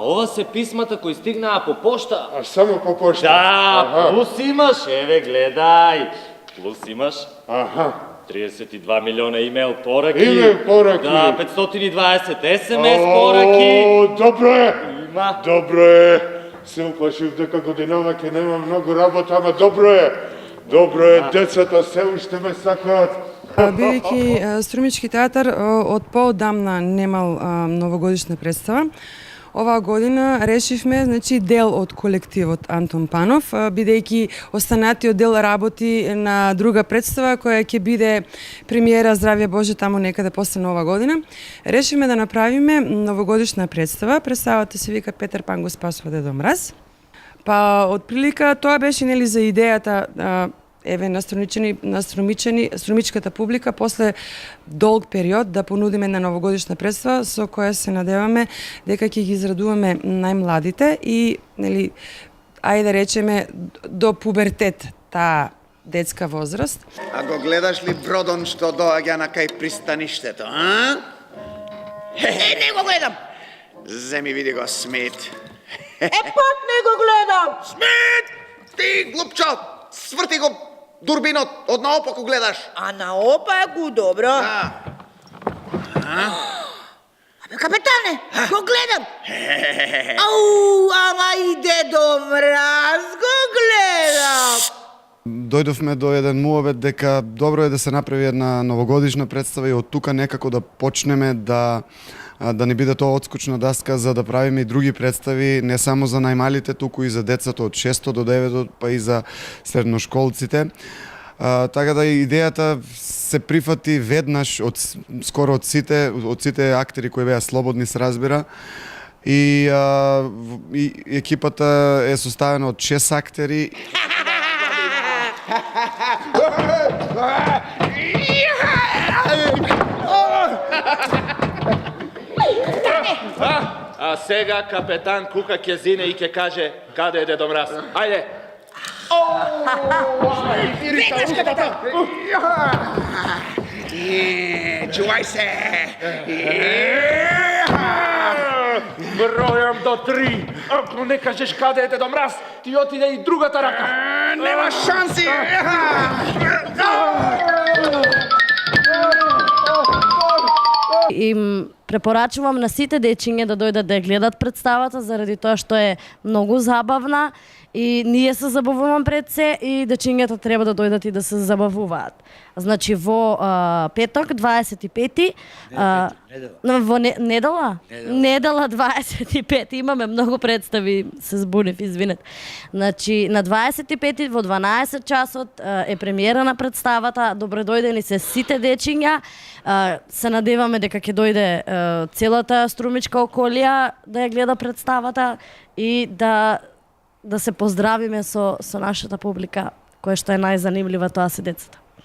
ова се писмата кои стигнаа по пошта. А само по пошта? Да, плюс имаш, еве гледај. Плюс имаш. Аха. 32 милиона имейл пораки. Имейл пораки. Да, 520 СМС пораки. О, добро е. Има. Добро е. Се уплашив дека годинава ќе нема многу работа, ама добро е. Добро е, децата се уште ме сакаат. Бидејќи Струмички театар од поодамна немал новогодишна представа, оваа година решивме, значи, дел од колективот Антон Панов, бидејќи останатиот дел работи на друга представа која ќе биде премиера, здравје Боже, таму некаде после Нова година. Решивме да направиме новогодишна представа. Представата се вика Петер Пан го спасува Дедо Мраз. Па, од прилика, тоа беше, нели, за идејата еве на струмичката публика после долг период да понудиме една новогодишна представа со која се надеваме дека ќе ги израдуваме најмладите и, нели, ајде да речеме до пубертет, таа детска возраст. А го гледаш ли бродон што доаѓа на кај пристаништето, а? Не го гледам. Земи види го, Смит. Пак не го гледам. Смит! Ти, глупчо, сврти го дурбинот, од наопаку гледаш. А наопаку, добро. Да. Абе, капетане, го гледам. Ау, ама и Дедо Мраз го гледам. Дојдовме до еден муавет дека добро е да се направи една новогодишна представа и од тука некако да почнеме да не биде тоа отскочна даска за да правиме и други представи, не само за најмалите, туку и за децата од 6 до 9, па и за средношколците. Така да идејата се прифати веднаш скоро од сите актери кои беа слободни, се разбира. И екипата е составена од 6 актери. А сега капетан Кука ќе зине и ќе каже каде е Дедо Мраз. Ајде. Веднаш, капетан. Чувај се. Бројам до 3. Ако не кажеш каде е Дедо Мраз, ти отиде и другата рака. Нема шанси. Им препорачувам на сите дечиња да дојдат да ја гледат представата, заради тоа што е многу забавна и ние се забавуваме пред се и дечињата треба да дојдат и да се забавуваат. Значи во петок 25-ти, во недела 25 имаме многу представи, се збунев, извинет. Значи на 25-ти во 12 часот е премиера на представата. Добре дојдени се сите дечиња. Се надеваме дека ќе дојде целата струмичка околија да ја гледа представата и да се поздравиме со нашата публика, која што е најзанимлива, тоа се децата.